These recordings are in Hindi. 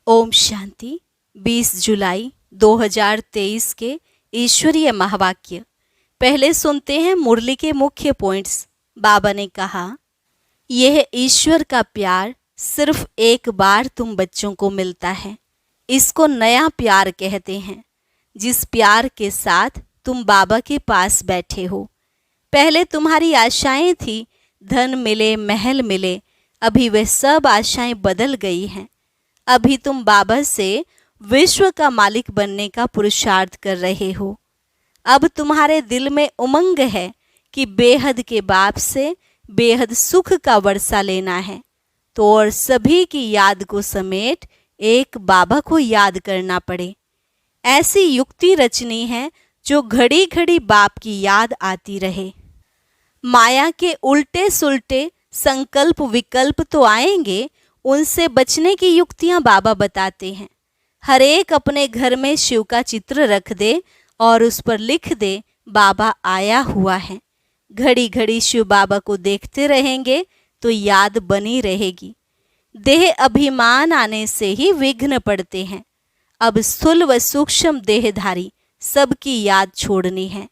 ओम शांति। 20 जुलाई 2023 के ईश्वरीय महावाक्य। पहले सुनते हैं मुरली के मुख्य पॉइंट्स। बाबा ने कहा, यह ईश्वर का प्यार सिर्फ एक बार तुम बच्चों को मिलता है। इसको नया प्यार कहते हैं, जिस प्यार के साथ तुम बाबा के पास बैठे हो। पहले तुम्हारी आशाएं थी, धन मिले, महल मिले। अभी वह सब आशाएं बदल गई हैं। अभी तुम बाबा से विश्व का मालिक बनने का पुरुषार्थ कर रहे हो। अब तुम्हारे दिल में उमंग है कि बेहद के बाप से बेहद सुख का वर्षा लेना है, तो और सभी की याद को समेट एक बाबा को याद करना पड़े। ऐसी युक्ति रचनी है जो घड़ी घड़ी बाप की याद आती रहे। माया के उल्टे सुल्टे संकल्प विकल्प तो आएंगे, उनसे बचने की युक्तियां बाबा बताते हैं। हर एक अपने घर में शिव का चित्र रख दे और उस पर लिख दे, बाबा आया हुआ है। घड़ी घड़ी शिव बाबा को देखते रहेंगे तो याद बनी रहेगी। देह अभिमान आने से ही विघ्न पड़ते हैं। अब स्थूल व सूक्ष्म देहधारी सबकी याद छोड़नी है।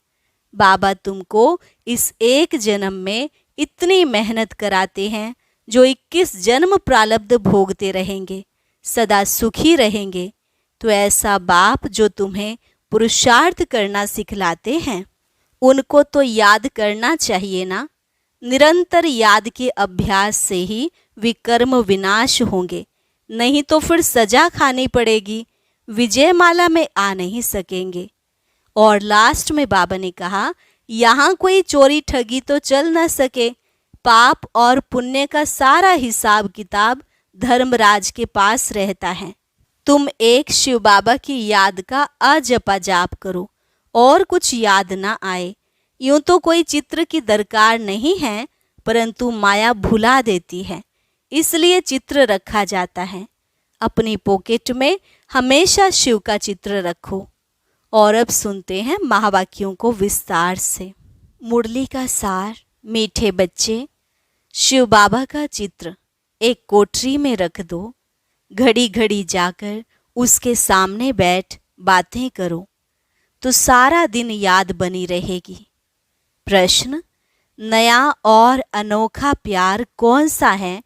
बाबा तुमको इस एक जन्म में इतनी मेहनत कराते हैं जो 21 जन्म प्रारब्ध भोगते रहेंगे, सदा सुखी रहेंगे। तो ऐसा बाप जो तुम्हें पुरुषार्थ करना सिखलाते हैं, उनको तो याद करना चाहिए ना। निरंतर याद के अभ्यास से ही विकर्म विनाश होंगे, नहीं तो फिर सजा खानी पड़ेगी, विजय माला में आ नहीं सकेंगे। और लास्ट में बाबा ने कहा, यहाँ कोई चोरी ठगी तो चल न सके। पाप और पुण्य का सारा हिसाब किताब धर्मराज के पास रहता है। तुम एक शिव बाबा की याद का अजपा जाप करो और कुछ याद ना आए। यूं तो कोई चित्र की दरकार नहीं है, परंतु माया भुला देती है, इसलिए चित्र रखा जाता है। अपनी पॉकेट में हमेशा शिव का चित्र रखो। और अब सुनते हैं महावाक्यों को विस्तार से। मुरली का सार। मीठे बच्चे, शिव बाबा का चित्र एक कोठरी में रख दो। घड़ी घड़ी जाकर उसके सामने बैठ बातें करो, तो सारा दिन याद बनी रहेगी। प्रश्न, नया और अनोखा प्यार कौन सा है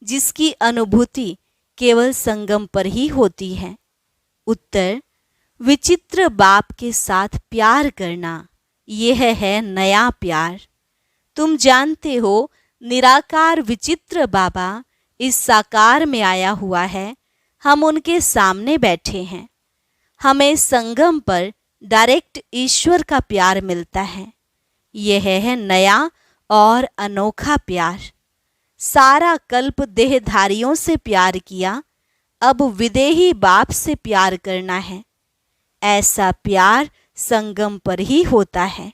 जिसकी अनुभूति केवल संगम पर ही होती है? उत्तर, विचित्र बाप के साथ प्यार करना, यह है नया प्यार। तुम जानते हो, निराकार विचित्र बाबा इस साकार में आया हुआ है। हम उनके सामने बैठे हैं। हमें संगम पर डायरेक्ट ईश्वर का प्यार मिलता है। यह है नया और अनोखा प्यार। सारा कल्प देहधारियों से प्यार किया, अब विदेही बाप से प्यार करना है। ऐसा प्यार संगम पर ही होता है।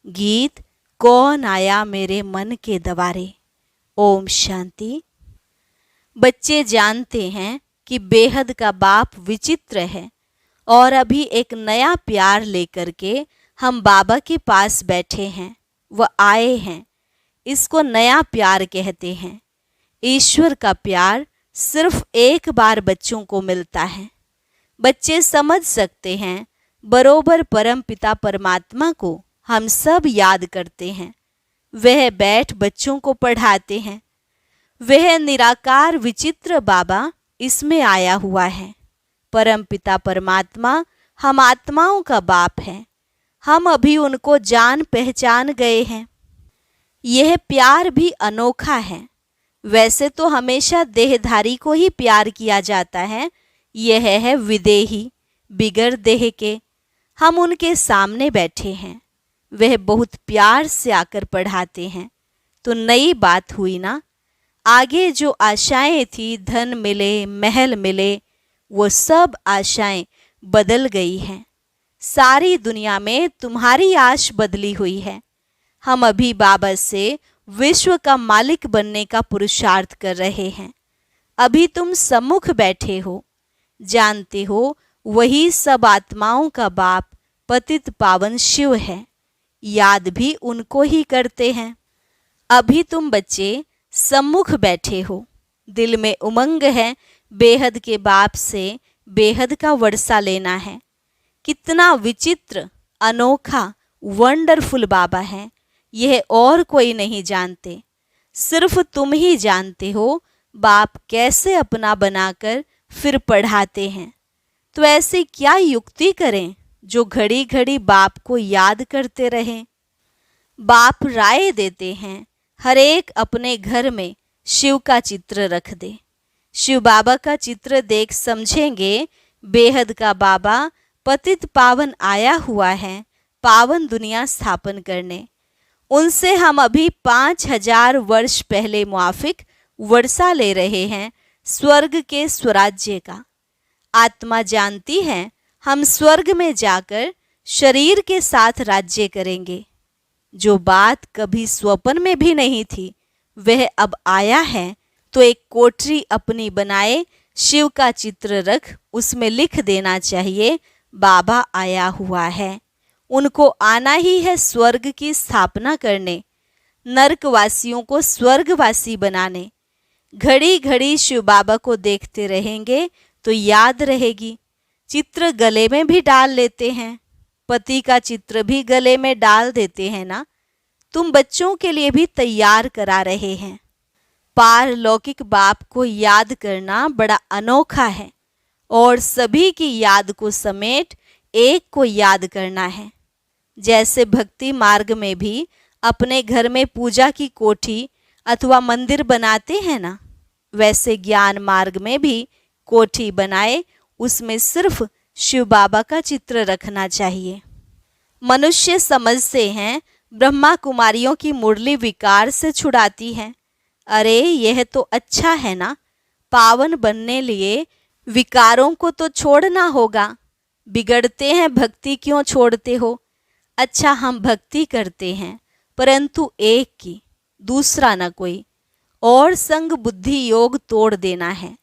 गीत, कौन आया मेरे मन के द्वारे। ओम शांति। बच्चे जानते हैं कि बेहद का बाप विचित्र है और अभी एक नया प्यार लेकर के हम बाबा के पास बैठे हैं, वह आए हैं। इसको नया प्यार कहते हैं। ईश्वर का प्यार सिर्फ एक बार बच्चों को मिलता है। बच्चे समझ सकते हैं, बरोबर परम पिता परमात्मा को हम सब याद करते हैं। वह बैठ बच्चों को पढ़ाते हैं। वह निराकार विचित्र बाबा इसमें आया हुआ है। परम पिता परमात्मा हम आत्माओं का बाप है। हम अभी उनको जान पहचान गए हैं। यह प्यार भी अनोखा है। वैसे तो हमेशा देहधारी को ही प्यार किया जाता है। यह है विदेही, बिगर देह के। हम उनके सामने बैठे हैं। वह बहुत प्यार से आकर पढ़ाते हैं। तो नई बात हुई ना। आगे जो आशाएं थी, धन मिले, महल मिले, वो सब आशाएं बदल गई हैं। सारी दुनिया में तुम्हारी आश बदली हुई है। हम अभी बाबा से विश्व का मालिक बनने का पुरुषार्थ कर रहे हैं। अभी तुम सम्मुख बैठे हो। जानते हो, वही सब आत्माओं का बाप पतित पावन शिव है। याद भी उनको ही करते हैं। अभी तुम बच्चे सम्मुख बैठे हो। दिल में उमंग है, बेहद के बाप से बेहद का वर्षा लेना है। कितना विचित्र, अनोखा, वंडरफुल बाबा है, यह और कोई नहीं जानते, सिर्फ तुम ही जानते हो। बाप कैसे अपना बनाकर फिर पढ़ाते हैं। तो ऐसी क्या युक्ति करें जो घड़ी घड़ी बाप को याद करते रहें। बाप राय देते हैं, हर एक अपने घर में शिव का चित्र रख दे। शिव बाबा का चित्र देख समझेंगे बेहद का बाबा पतित पावन आया हुआ है पावन दुनिया स्थापन करने। उनसे हम अभी 5000 वर्ष पहले मुआफिक वर्षा ले रहे हैं स्वर्ग के स्वराज्य का। आत्मा जानती है हम स्वर्ग में जाकर शरीर के साथ राज्य करेंगे। जो बात कभी स्वप्न में भी नहीं थी वह अब आया है। तो एक कोठरी अपनी बनाए, शिव का चित्र रख, उसमें लिख देना चाहिए बाबा आया हुआ है। उनको आना ही है स्वर्ग की स्थापना करने, नरकवासियों को स्वर्गवासी बनाने। घड़ी घड़ी शिव बाबा को देखते रहेंगे तो याद रहेगी। चित्र गले में भी डाल लेते हैं, पति का चित्र भी गले में डाल देते हैं ना। तुम बच्चों के लिए भी तैयार करा रहे हैं। पारलौकिक बाप को याद करना बड़ा अनोखा है और सभी की याद को समेट एक को याद करना है। जैसे भक्ति मार्ग में भी अपने घर में पूजा की कोठी अथवा मंदिर बनाते हैं ना, वैसे ज्ञान मार्ग में भी कोठी बनाए, उसमें सिर्फ शिव बाबा का चित्र रखना चाहिए। मनुष्य समझते हैं ब्रह्मा कुमारियों की मुरली विकार से छुड़ाती है। अरे यह तो अच्छा है ना, पावन बनने लिए विकारों को तो छोड़ना होगा। बिगड़ते हैं भक्ति क्यों छोड़ते हो। अच्छा हम भक्ति करते हैं परंतु एक की, दूसरा न कोई। और संग बुद्धि योग तोड़ देना है।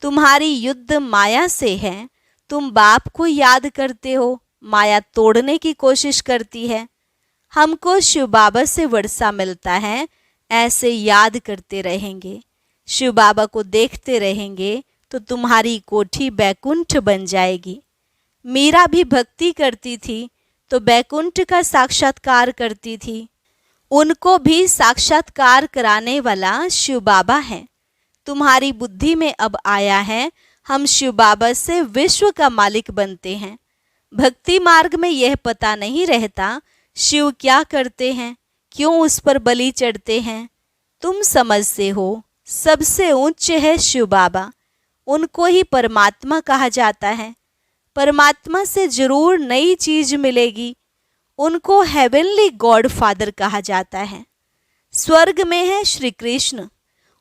तुम्हारी युद्ध माया से है, तुम बाप को याद करते हो, माया तोड़ने की कोशिश करती है। हमको शिव बाबा से वर्षा मिलता है, ऐसे याद करते रहेंगे, शिव बाबा को देखते रहेंगे तो तुम्हारी कोठी बैकुंठ बन जाएगी। मीरा भी भक्ति करती थी तो बैकुंठ का साक्षात्कार करती थी। उनको भी साक्षात्कार कराने वाला शिव बाबा है। तुम्हारी बुद्धि में अब आया है हम शिव बाबा से विश्व का मालिक बनते हैं। भक्ति मार्ग में यह पता नहीं रहता शिव क्या करते हैं, क्यों उस पर बलि चढ़ते हैं। तुम समझते हो सबसे ऊंचे है शिव बाबा, उनको ही परमात्मा कहा जाता है। परमात्मा से जरूर नई चीज मिलेगी। उनको हेवनली गॉड फादर कहा जाता है। स्वर्ग में है श्री कृष्ण,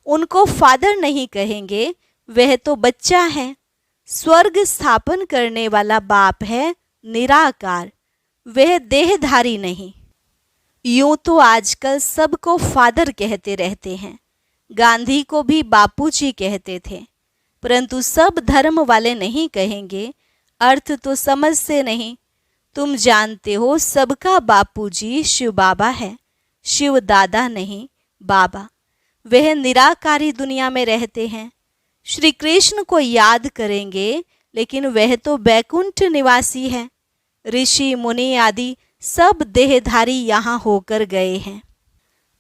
उनको फादर नहीं कहेंगे, वह तो बच्चा है। स्वर्ग स्थापन करने वाला बाप है निराकार, वह देहधारी नहीं। यूं तो आजकल सबको फादर कहते रहते हैं, गांधी को भी बापूजी कहते थे, परंतु सब धर्म वाले नहीं कहेंगे, अर्थ तो समझते नहीं। तुम जानते हो सबका बापूजी शिव बाबा है, शिव दादा नहीं बाबा। वह निराकारी दुनिया में रहते हैं। श्री कृष्ण को याद करेंगे लेकिन वह तो बैकुंठ निवासी है। ऋषि मुनि आदि सब देहधारी यहाँ होकर गए हैं।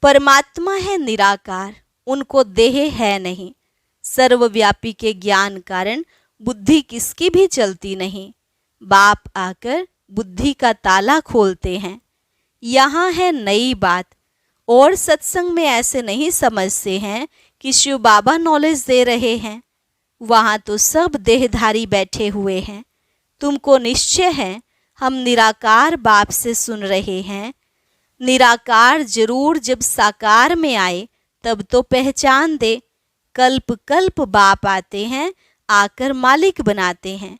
परमात्मा है निराकार, उनको देह है नहीं। सर्वव्यापी के ज्ञान कारण बुद्धि किसकी भी चलती नहीं। बाप आकर बुद्धि का ताला खोलते हैं। यहाँ है नई बात। और सत्संग में ऐसे नहीं समझते हैं कि शिव बाबा नॉलेज दे रहे हैं। वहाँ तो सब देहधारी बैठे हुए हैं। तुमको निश्चय है हम निराकार बाप से सुन रहे हैं। निराकार जरूर जब साकार में आए तब तो पहचान दे। कल्प कल्प बाप आते हैं, आकर मालिक बनाते हैं।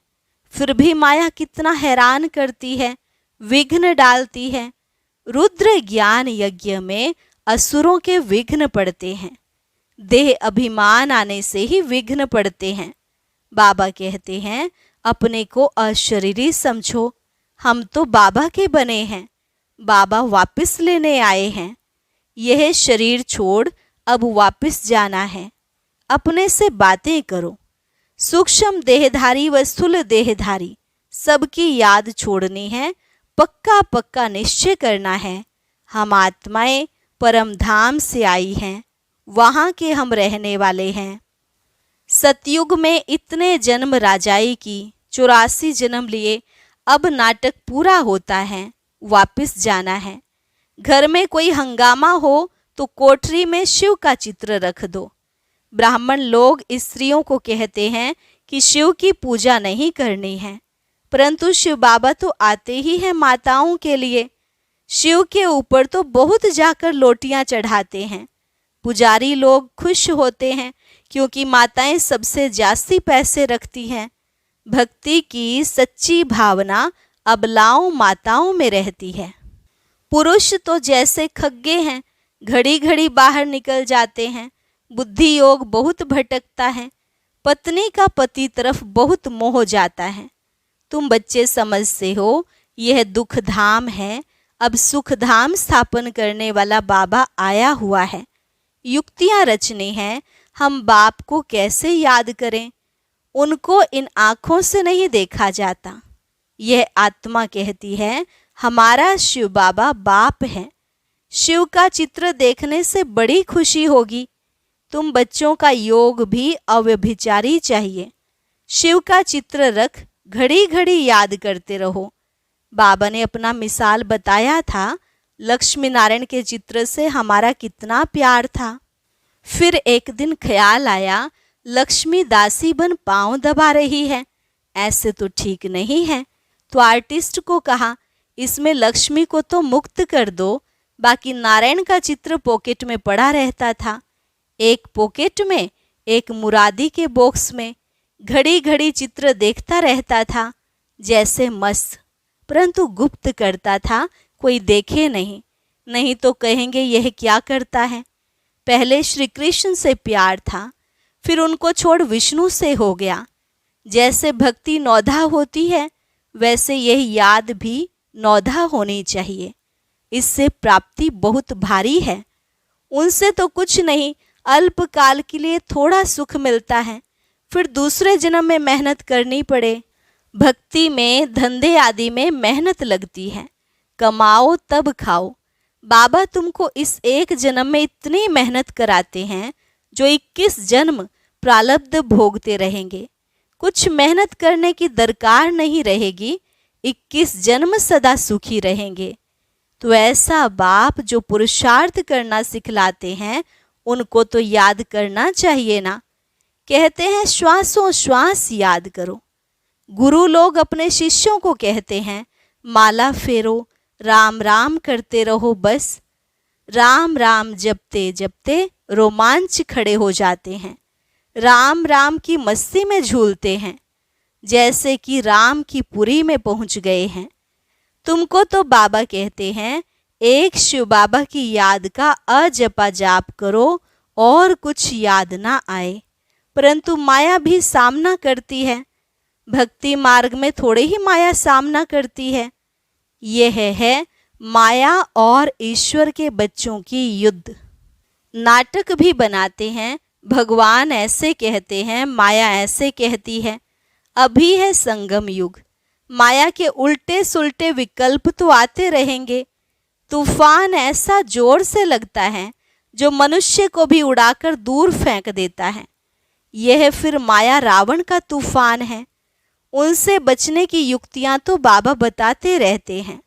फिर भी माया कितना हैरान करती है, विघ्न डालती है। रुद्र ज्ञान यज्ञ में असुरों के विघ्न पड़ते हैं। देह अभिमान आने से ही विघ्न पड़ते हैं। बाबा कहते हैं अपने को अशरीरी समझो, हम तो बाबा के बने हैं, बाबा वापस लेने आए हैं। यह शरीर छोड़ अब वापस जाना है। अपने से बातें करो, सूक्ष्म देहधारी व स्थूल देहधारी सबकी याद छोड़नी है। पक्का पक्का निश्चय करना है, हम आत्माएं परम धाम से आई हैं, वहाँ के हम रहने वाले हैं। सतयुग में इतने जन्म राजाई की, 84 जन्म लिए, अब नाटक पूरा होता है, वापस जाना है। घर में कोई हंगामा हो तो कोठरी में शिव का चित्र रख दो। ब्राह्मण लोग स्त्रियों को कहते हैं कि शिव की पूजा नहीं करनी है, परंतु शिव बाबा तो आते ही हैं माताओं के लिए। शिव के ऊपर तो बहुत जाकर लोटियां चढ़ाते हैं। पुजारी लोग खुश होते हैं क्योंकि माताएं सबसे जास्ती पैसे रखती हैं। भक्ति की सच्ची भावना अबलाओं माताओं में रहती है। पुरुष तो जैसे खग्गे हैं, घड़ी घड़ी बाहर निकल जाते हैं। बुद्धि योग बहुत भटकता है। पत्नी का पति तरफ बहुत मोह जाता है। तुम बच्चे समझते हो यह दुख धाम है, अब सुख धाम स्थापन करने वाला बाबा आया हुआ है। युक्तियां रचनी हैं, हम बाप को कैसे याद करें। उनको इन आँखों से नहीं देखा जाता। यह आत्मा कहती है हमारा शिव बाबा बाप है। शिव का चित्र देखने से बड़ी खुशी होगी। तुम बच्चों का योग भी अव्यभिचारी चाहिए। शिव का चित्र रख घड़ी घड़ी याद करते रहो। बाबा ने अपना मिसाल बताया था, लक्ष्मी नारायण के चित्र से हमारा कितना प्यार था। फिर एक दिन ख्याल आया लक्ष्मी दासी बन पांव दबा रही है, ऐसे तो ठीक नहीं है। तो आर्टिस्ट को कहा इसमें लक्ष्मी को तो मुक्त कर दो। बाकी नारायण का चित्र पॉकेट में पड़ा रहता था, एक पॉकेट में, एक मुरादी के बॉक्स में। घड़ी घड़ी चित्र देखता रहता था जैसे मस्त, परंतु गुप्त करता था, कोई देखे नहीं, नहीं तो कहेंगे यह क्या करता है। पहले श्री कृष्ण से प्यार था, फिर उनको छोड़ विष्णु से हो गया। जैसे भक्ति नौधा होती है, वैसे यह याद भी नौधा होनी चाहिए। इससे प्राप्ति बहुत भारी है। उनसे तो कुछ नहीं, अल्पकाल के लिए थोड़ा सुख मिलता है, फिर दूसरे जन्म में मेहनत करनी पड़े। भक्ति में, धंधे आदि में मेहनत लगती है। कमाओ तब खाओ। बाबा तुमको इस एक जन्म में इतनी मेहनत कराते हैं जो 21 जन्म प्रारब्ध भोगते रहेंगे। कुछ मेहनत करने की दरकार नहीं रहेगी, 21 जन्म सदा सुखी रहेंगे। तो ऐसा बाप जो पुरुषार्थ करना सिखलाते हैं, उनको तो याद करना चाहिए ना। कहते हैं श्वासों श्वास याद करो। गुरु लोग अपने शिष्यों को कहते हैं माला फेरो, राम राम करते रहो बस। राम राम जपते जपते रोमांच खड़े हो जाते हैं। राम राम की मस्ती में झूलते हैं, जैसे कि राम की पुरी में पहुंच गए हैं। तुमको तो बाबा कहते हैं एक शिव बाबा की याद का अजपा जाप करो और कुछ याद ना आए, परंतु माया भी सामना करती है। भक्ति मार्ग में थोड़े ही माया सामना करती है। यह है माया और ईश्वर के बच्चों की युद्ध। नाटक भी बनाते हैं, भगवान ऐसे कहते हैं, माया ऐसे कहती है। अभी है संगम युग, माया के उल्टे सुल्टे विकल्प तो आते रहेंगे। तूफान ऐसा जोर से लगता है जो मनुष्य को भी उड़ाकर दूर फेंक देता है। यह फिर माया रावण का तूफान है। उनसे बचने की युक्तियां तो बाबा बताते रहते हैं।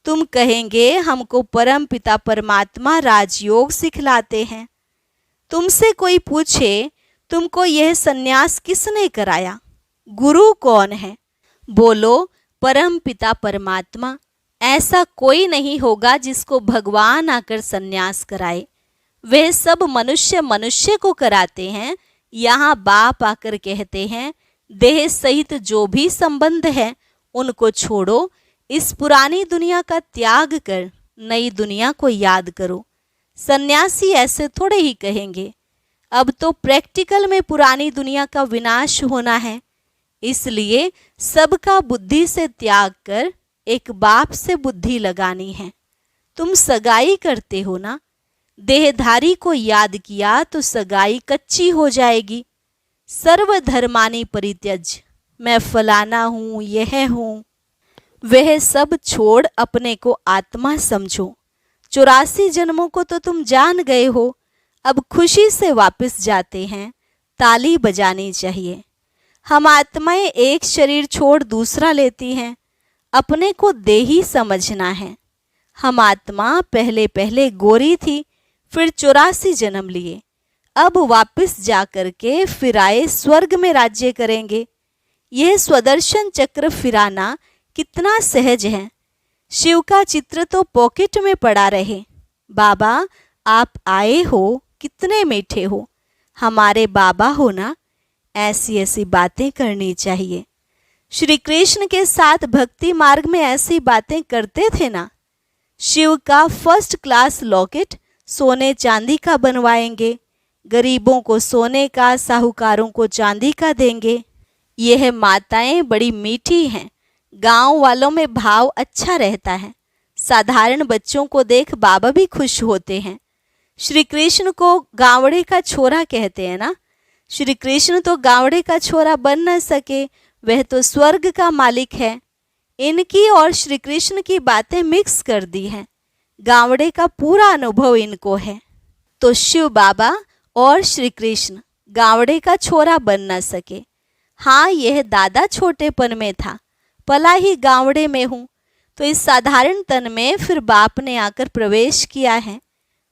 तुम कहेंगे हमको परम पिता परमात्मा राजयोग सिखलाते हैं। तुमसे कोई पूछे तुमको यह सन्यास किसने कराया, गुरु कौन है, बोलो परम पिता परमात्मा। ऐसा कोई नहीं होगा जिसको भगवान आकर सन्यास कराए। वे सब मनुष्य मनुष्य को कराते हैं। यहाँ बाप आकर कहते हैं देह सहित जो भी संबंध है उनको छोड़ो, इस पुरानी दुनिया का त्याग कर नई दुनिया को याद करो। सन्यासी ऐसे थोड़े ही कहेंगे। अब तो प्रैक्टिकल में पुरानी दुनिया का विनाश होना है, इसलिए सबका बुद्धि से त्याग कर एक बाप से बुद्धि लगानी है। तुम सगाई करते हो ना, देहधारी को याद किया तो सगाई कच्ची हो जाएगी। सर्वधर्मानि परित्यज्य, मैं फलाना हूँ, यह हूँ, वह सब छोड़ अपने को आत्मा समझो। 84 जन्मों को तो तुम जान गए हो, अब खुशी से वापस जाते हैं, ताली बजानी चाहिए। हम आत्माएं एक शरीर छोड़ दूसरा लेती हैं, अपने को देही समझना है। हम आत्मा पहले पहले गोरी थी, फिर 84 जन्म लिए, अब वापस जाकर के फिर आए स्वर्ग में राज्य करेंगे। यह स्वदर्शन चक्र फिराना कितना सहज है। शिव का चित्र तो पॉकेट में पड़ा रहे। बाबा आप आए हो, कितने मीठे हो, हमारे बाबा हो ना। ऐसी ऐसी बातें करनी चाहिए। श्री कृष्ण के साथ भक्ति मार्ग में ऐसी बातें करते थे ना। शिव का फर्स्ट क्लास लॉकेट सोने चांदी का बनवाएंगे, गरीबों को सोने का, साहूकारों को चांदी का देंगे। यह माताएं बड़ी मीठी हैं, गांव वालों में भाव अच्छा रहता है। साधारण बच्चों को देख बाबा भी खुश होते हैं। श्री कृष्ण को गावड़े का छोरा कहते हैं ना। श्री कृष्ण तो गावड़े का छोरा बन न सके, वह तो स्वर्ग का मालिक है। इनकी और श्री कृष्ण की बातें मिक्स कर दी हैं। गावड़े का पूरा अनुभव इनको है। तो शिव बाबा और श्री कृष्ण गावड़े का छोरा बन न सके। हाँ, यह दादा छोटेपन में था, पला ही गावड़े में हूँ, तो इस साधारण तन में फिर बाप ने आकर प्रवेश किया है।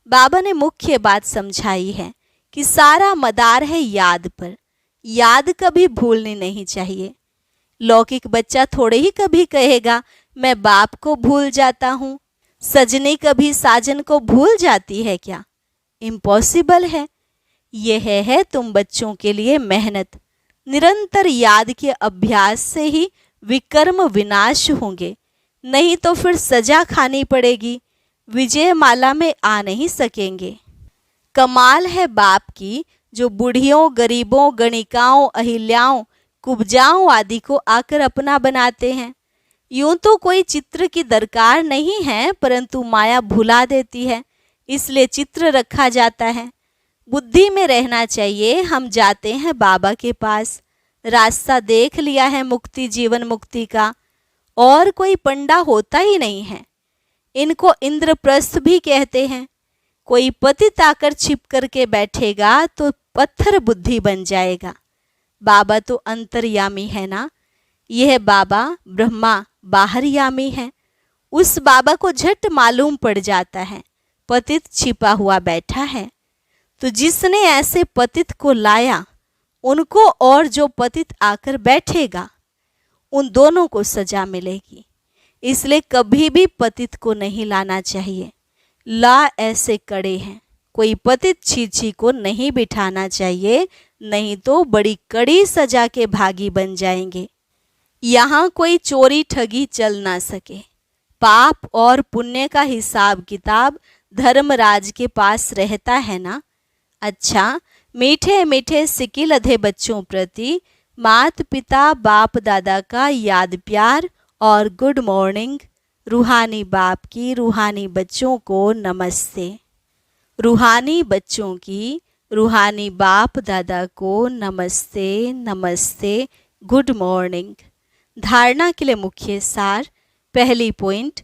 बाबा ने मुख्य बात समझाई है कि सारा मदार है याद पर। याद कभी भूलनी नहीं चाहिए। लौकिक बच्चा थोड़े ही कभी कहेगा मैं बाप को भूल जाता हूँ। सजनी कभी साजन को भूल जाती है क्या? इम्पॉसिबल है। यह है तुम बच्चों के लिए मेहनत। निरंतर याद के अभ्यास से ही विकर्म विनाश होंगे, नहीं तो फिर सजा खानी पड़ेगी, विजय माला में आ नहीं सकेंगे। कमाल है बाप की, जो बूढ़ियों, गरीबों, गणिकाओं, अहिल्याओं, कुब्जाओं आदि को आकर अपना बनाते हैं। यूं तो कोई चित्र की दरकार नहीं है, परंतु माया भुला देती है, इसलिए चित्र रखा जाता है। बुद्धि में रहना चाहिए। हम जाते हैं बाबा के पास, रास्ता देख लिया है मुक्ति, जीवन मुक्ति का, और कोई पंडा होता ही नहीं है। इनको इंद्रप्रस्थ भी कहते हैं। कोई पतित आकर छिप करके बैठेगा तो पत्थर बुद्धि बन जाएगा। बाबा तो अंतर्यामी है ना। यह बाबा ब्रह्मा बाहरयामी है। उस बाबा को झट मालूम पड़ जाता है पतित छिपा हुआ बैठा है। तो जिसने ऐसे पतित को लाया, उनको और जो पतित आकर बैठेगा, उन दोनों को सजा मिलेगी। इसलिए कभी भी पतित को नहीं लाना चाहिए। ला ऐसे कड़े हैं, कोई पतित छीछी को नहीं बिठाना चाहिए, नहीं तो बड़ी कड़ी सजा के भागी बन जाएंगे। यहाँ कोई चोरी ठगी चल ना सके। पाप और पुण्य का हिसाब किताब धर्मराज के पास रहता है ना। अच्छा, मीठे मीठे सिकिलधे बच्चों प्रति माता पिता बाप दादा का याद प्यार और गुड मॉर्निंग। रूहानी बाप की रूहानी बच्चों को नमस्ते। रूहानी बच्चों की रूहानी बाप दादा को नमस्ते नमस्ते, गुड मॉर्निंग। धारणा के लिए मुख्य सार। पहली पॉइंट,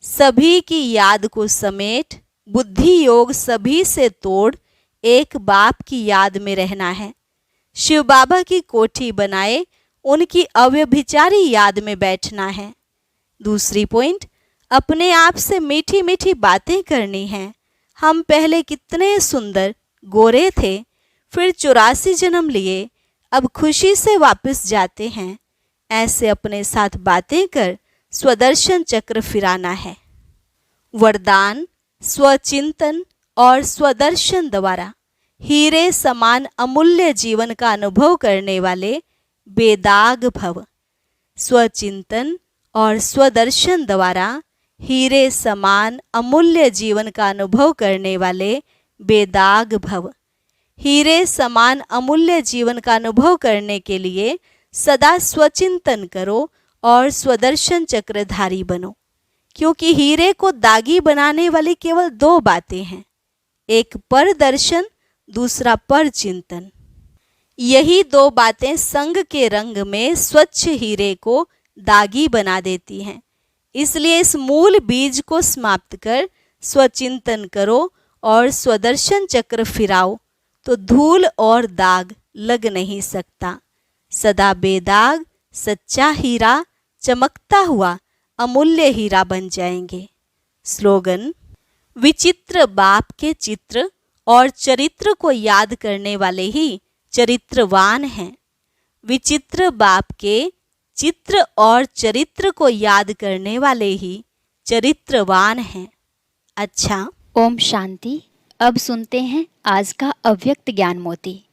सभी की याद को समेट, बुद्धि योग सभी से तोड़, एक बाप की याद में रहना है। शिव बाबा की कोठी बनाए, उनकी अव्यभिचारी याद में बैठना है। दूसरी पॉइंट, अपने आप से मीठी मीठी बातें करनी हैं। हम पहले कितने सुंदर गोरे थे, फिर 84 जन्म लिए, अब खुशी से वापस जाते हैं। ऐसे अपने साथ बातें कर स्वदर्शन चक्र फिराना है। वरदान, स्वचिंतन और स्वदर्शन द्वारा हीरे समान अमूल्य जीवन का अनुभव करने वाले बेदाग भव। स्वचिंतन और स्वदर्शन द्वारा हीरे समान अमूल्य जीवन का अनुभव करने वाले बेदाग भव। हीरे समान अमूल्य जीवन का अनुभव करने के लिए सदा स्वचिंतन करो और स्वदर्शन चक्रधारी बनो, क्योंकि हीरे को दागी बनाने वाली केवल दो बातें हैं, एक पर दर्शन, दूसरा पर चिंतन। यही दो बातें संग के रंग में स्वच्छ हीरे को दागी बना देती हैं। इसलिए इस मूल बीज को समाप्त कर स्वचिंतन करो और स्वदर्शन चक्र फिराओ, तो धूल और दाग लग नहीं सकता। सदा बेदाग सच्चा हीरा चमकता हुआ अमूल्य हीरा बन जाएंगे। स्लोगन: विचित्र बाप के चित्र और चरित्र को याद करने वाले ही चरित्रवान हैं। विचित्र बाप के चित्र और चरित्र को याद करने वाले ही चरित्रवान हैं। अच्छा, ओम शांति। अब सुनते हैं आज का अव्यक्त ज्ञान मोती।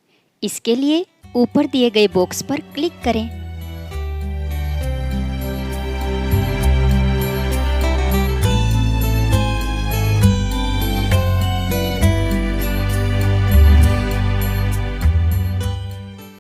इसके लिए ऊपर दिए गए बॉक्स पर क्लिक करें।